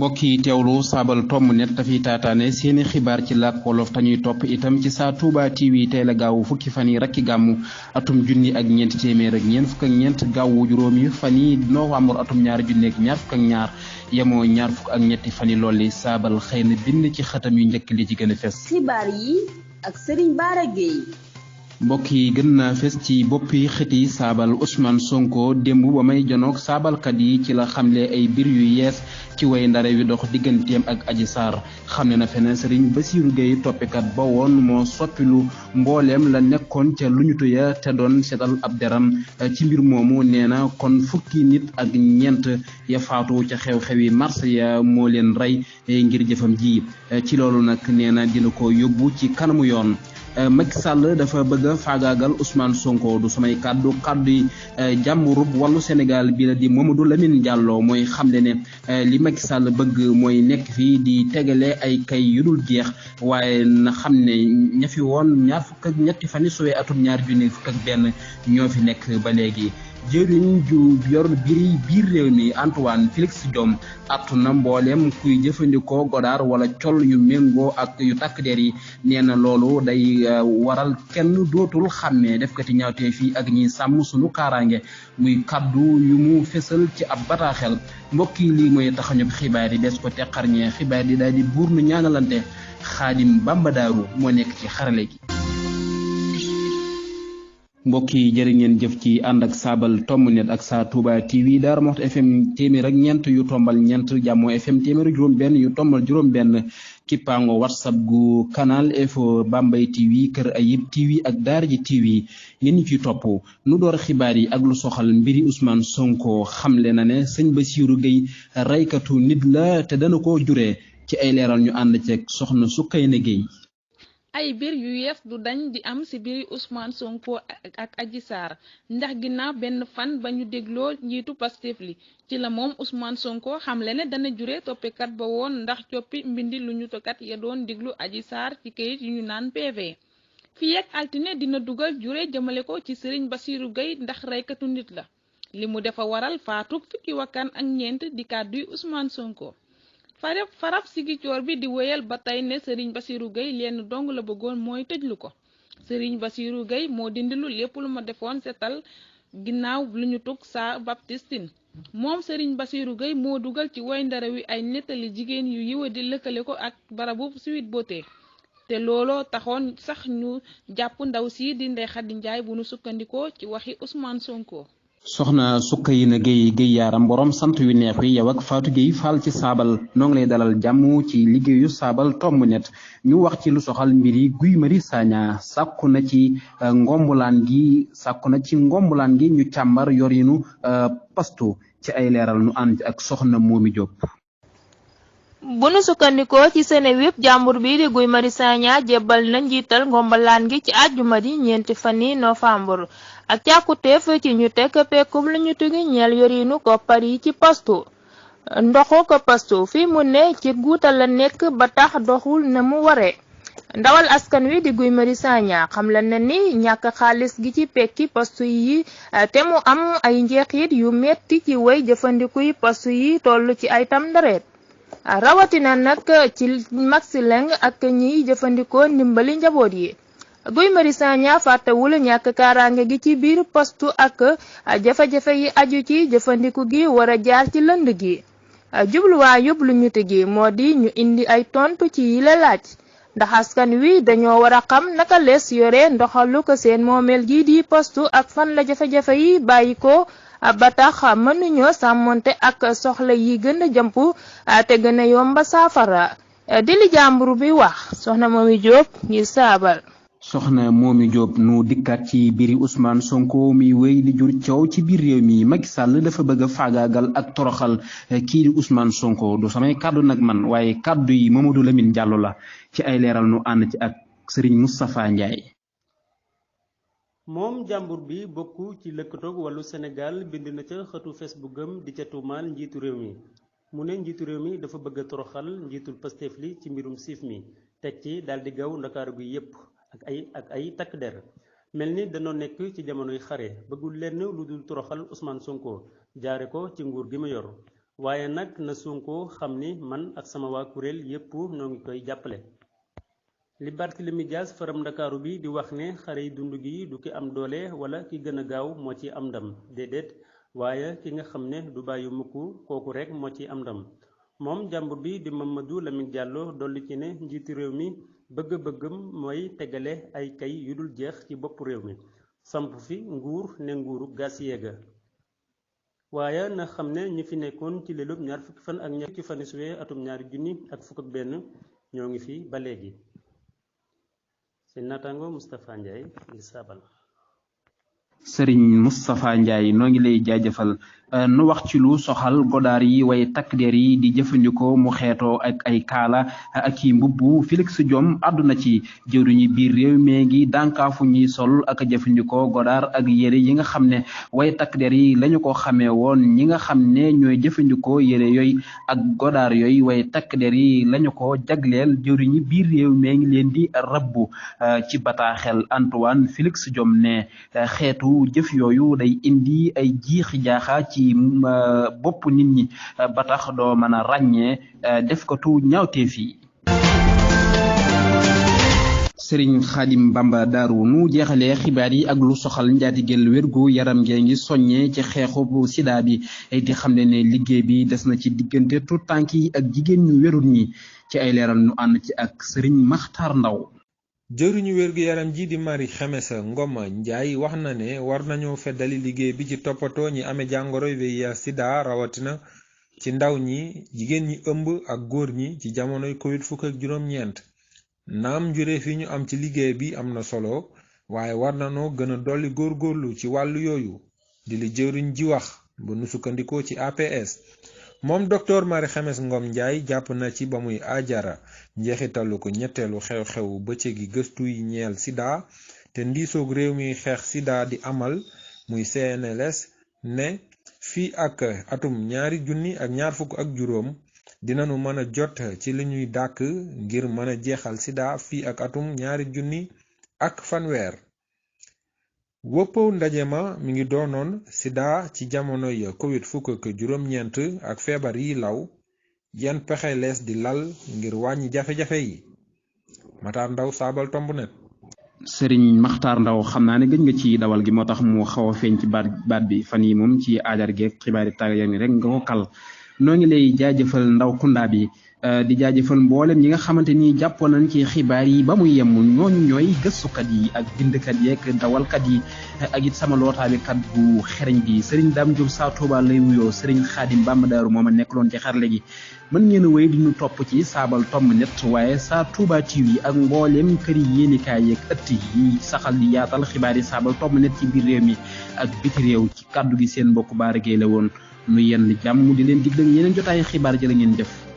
mbokk yi teewlu saabal tomb net dafay taataane seeni xibaar ci làkk wolof tañuy topp itam ci saa Touba TV tey la gaawu fukki fan yi rakki gàmmu atum junni ak ñeenti téeméer ak ñeent fukk ak ñeent gaawu juróomi fan yi novembre atum ñaari junni ak ñaar fukk ak ñaar yemoo ñaar fukk ak ñetti fan yi loolu saabal xëy na bind ci xatam yu njëkk li ci gën a fes. xibaar yi ak Serigne Bara Gueye. mbokk yi gën naa fes ci boppi xëti saabal Ousmane Sonko démb ba may jonoog saabalkat yi ci la xamle ay mbir yu yees ci way ndare wi dox digganteem ak Adji Sarr xam ne na feneen Serigne Bassirou Gueye toppikat ba woon moo soppilu mbooleem la nekkoon ca luñutu ya te doon seetal ab deram ci mbir moomu nee na kon fukki nit ak ñeent ya faatu ca xew-xewi mars ya moo leen rey ngir jëfam ji ci loolu nag nee na dina ko yóbbu ci kanamu yoon. Macky Sall dafa bëgg a faagaagal Ousmane Sonko du samay kàddu yi jàmburub wàllu Sénégal bi la di Mamadou Lamine Diallo mooy xamle ne li Macky Sall bëgg mooy nekk fii di tegale ay kay yu dul jeex waaye na xam ne ña fi woon ñaar fukk ak ñetti fan yi suwee atum ñaar junni fukk ak benn ñoo fi nekk ba léegi. jëriñ ju yor biir réew mi Antoine Félix Diome artu na mbooleem kuy jëfandikoo godaar wala col yu méngoo ak yu takk der yi nee na loolu day waral kenn dootul xàmmee defkati ñaawtee fii ak ñi sàmm sunu kaaraange muy kaddu yu mu fesal ci ab bataaxel mbokk yi lii mooy taxañu xibaar yi des ko teqarñee xibaar yi daal di buur nu ñaanalante Xaadim Bamba Daaru moo nekk ci xarale gi. mbokk yi jërë ngeen jëf ci ànd ak saabal tomb net ak saa Touba TV Darou Mouhty FM téeméer ak ñeent yu tombal ñeent Jàmmo FM téeméer ak juróom-benn yu tombal juróom-benn kippaango WhatsApp gu canal info Bambey TV Kër Ayib TV ak Daara ji TV ngeen ñu ciy topp nu door xibaar yi ak lu soxal mbiri Ousmane Sonko xamle na ne sëñ Bassirou Gueye raykatu nit la te dana ko juree ci ay leeral ñu ànd ceeg soxna Soukeyna Gueye. ay mbir yu yees du dañ di am ci biir Ousmane Sonko ak Adji Sarr ndax ginnaaw benn fan ba ñu dégloo njiitu Pastef li ci la moom Ousmane Sonko xamle ne dana jure toppikat ba woon ndax coppi mbindi lu ñu tokat ya doon déglu Adji Sarr ci kayit yu ñu naan PV fii ak altine dina dugal jure jëmale ko ci Serigne Bassirou Gueye ndax reykatu nit la li mu defa waral faatu fukki wakkan ak ñeent di kàdduy Ousmane Sonko. farab Sigicoor bi di wéyal ba tey ne Serigne Bassirou Gueye lenn dong la bëggoon mooy tëjlu ko Serigne Bassirou Gueye moo dindilu lépp lu ma defoon setal ginnaaw lu ñu tug saa baptistine moom Serigne Bassirou Gueye moo dugal ci woy ndara wi ay nettali jigéen yu yiwa di lëkkale ko ak barabu Sweet Beauté te looloo taxoon sax ñu jàpp ndaw si di Ndeye Khady Ndiaye bu nu sukkandikoo ci waxi Ousmane Sonko. soxna Soukeyna Gueye yaaram borom sant yu neex wi yow ak Fatou Gueye Fall ci saabal noo ngi lay dalal jàmm ci liggéeyu saabal tomb net ñu wax ci lu soxal mbiri Guy Marius Sagna sàkku na ci ngombulaan gi ñu càmbar yorinu pastu ci ay leeral nu ànd ak soxna Momi Diop. bu nu sukkandikoo ci Seneweb jàmbur bi di Guy Marius Sagna jébbal na njiital ngombalaan gi ci àjjuma di ñeenti fani novembre ak càkkuteef ci ñu teg pekkub la ñu tugi ñeel yorinu koppar yi ci postu ndoxu ko postu fi mu ne ci guutal la nekk ba tax doxul na mu waree ndawal askan wi di Guy Marius Sagna xam la ne ni ñàkk xaalis gi ci pekki postu yi te mu am ay njeexit yu metti ci way jëfandikuy postu yi toll ci ay tam ndareet rawatina nag ci Maxi Leng ak ñiy jëfandikoo ndimbali njaboot yi Guy Marius Sagna fàttewul ñàkk kaaraange gi ci biir postu ak jafe-jafe yi aju ci jëfandiku gi war a jaar ci lënd gi jubluwaayub lu ñu tegi moo di ñu indi ay tontu ci yi la laaj ndax askan wi dañoo war a xam naka lees yore ndoxalu ko seen moomeel gi di postu ak fan la jafe-jafe yi bàyyi ko ba tax mënuñoo sàmmonte ak soxla yi gën a jëmp te gën a yomba saafara di li jàmbur bi wax soxna Momi Diop ngir saabal. soxna Momi Diop nu dikkaat ci biiri Ousmane Sonko mi wéy di jur coow ci biir réew mi Macky Sall dafa bëgg a faagaagal ak toroxal kii di Ousmane Sonko du samay kàddu nag man waaye kàddu yi Mamadou Lamine Diallo la ci ay leeral nu ànd ci ak Serigne Moustapha Ndiaye. moom jàmbur bi bokk ci lëkkatoog wàllu Sénégal bind na ca xëtu Facebook-am di ca tuumaal njiitu réew mi mu ne njiitu réew mi dafa bëgg a toroxal njiitul Pastef li ci mbirum siif mi teg ci daal di gaw ndakaaru gi yépp ak ay takk der mel ni danoo nekk ci jamonoy xare bëggul lenn lu dul toroxal Ousmane Sonko jaare ko ci nguur gi mu yor waaye nag na Sonko xam ni man ak sama waa kuréel yépp noo ngi koy jàppale. li Barthélémy Dias faram Ndakaaru bi di wax ne xare yi dund gi du ki am doole wala ki gën a gaaw moo ci am ndam déedéet waaye ki nga xam ne du bàyyi mukk kooku rek moo ci am ndam. moom jàmbur bi di Mamadou Lamine Diallo dolli ci ne njiitu réew mi bëgg-bëggam mooy tegale ay kay yu dul jeex ci bopp réew mi samp fi nguur ne nguuru gas yeega waaye na xam ne ñi fi nekkoon ci lélub ñaar fukki fan ak ñaar fukki fani suwe atum 2021 ñoo ngi fi ba léegi. seen naataango Moustapha Ndiaye ngir saabal. Sëriñ Moustapha Ndiaye noo ngi lay jaajëfal nu wax ci lu soxal godaar yi way takk der yi di jëfandikoo mu xeetoo ak ay kaala ak i mbubb Félix Diome àdduna ci jëwriñu biir réew mi ngi dànkaafu ñuy sol ak jëfandikoo godaar ak yére yi nga xam ne way takk der yi lañu ko xamee woon ñi nga xam ne ñooy jëfandikoo yére yooyu ak godaar yooyu way takk der yi lañu ko jagleel jëwriñu biir réew mi ngi leen di rabbu ci bataaxel Antoine Félix Diome ne xeetu jëf yooyu day indi ay jiixi jaaxa ci bopp nit ñi ba tax doo mën a ràññee def ko tu ñaawteef yi. Sëriñ Xaadim Bamba Daaru nu jeexalee xibaar yi ak lu soxal njaatigel wérgu yaram ngee ngi soññee ci xeexu bu sida bi di xam ne liggéey bi des na ci diggante tout tànk yi ak jigéen ñu wérul ñi ci ay leeral nu ànd ci ak Sëriñ Maxtaar Ndaw. jëruñu wérgu yaram ji di Marie Khemesse Ngom Ndiaye wax na ne war nañoo feddali liggéey bi ci toppatoo ñi amee jàngoroy VIH sida rawatina ci ndaw ñi jigéen ñi ëmb ak góor ñi ci jamonoy Covid-19 naam njuréef yi ñu am ci liggéey bi am na solo waaye war nañoo gën a dolli góorgóorlu ci wàllu yooyu di li jëruñ ji wax ba nu sukkandikoo ci APS. moom docteur Marie Khemesse Ngom Ndiaye jàpp na ci ba muy ajara njeexitalu ko ñetteelu xew-xewu bëccëgi gëstu yi ñeel sida te ndiisoog réew mi xeex sida di amal muy CNLS ne fii ak atum 2020 dinanu mën a jot ci li ñuy dàkk ngir mën a jeexal sida fii ak atum 2050. woppaw ndaje ma mi ngi doonoon sida ci jamonoy Covid-19 ak feebar yi law yan pexe lees di lal ngir wàññi jafe-jafe yi. Matar Ndaw Saabal Tomb Net. Sëriñ Maxtaar Ndaw xam naa ne gëj nga ci dawal gi moo tax mu xaw a feeñ ci baat bi fan yi moom ci aajar geeg xibaari tàggat yi rek nga ko kal noo ngi lay jaajëfal Ndaw Kunda bi di jaajëfal mboolem ñi nga xamante ni jàppoon nañ ci xibaar yi ba muy yem ñooñu ñooy gëstukat yi ak bindkat yi ak dawalkat yi ak it sama lootaabikat bu xereñ bi Serigne Dame Diop saa Touba lay wuyoo Serigne Khadim Bamba Daaru moom a nekkoon ci xarle gi mën ngeen a wéy di ñu topp ci Saabal Tomb Net waaye saa Touba TV ak mboolem kër yi yéenikaay yeeg ëtt yi saxal di yaatal xibaar yi Saabal Tomb Net ci biir réew mi ak biti réew ci kàddu gi seen mbokk Bara Gueye la woon nu yenn jàmm di leen dig yeneen jotaayu xibaar jërë ngeen jëf.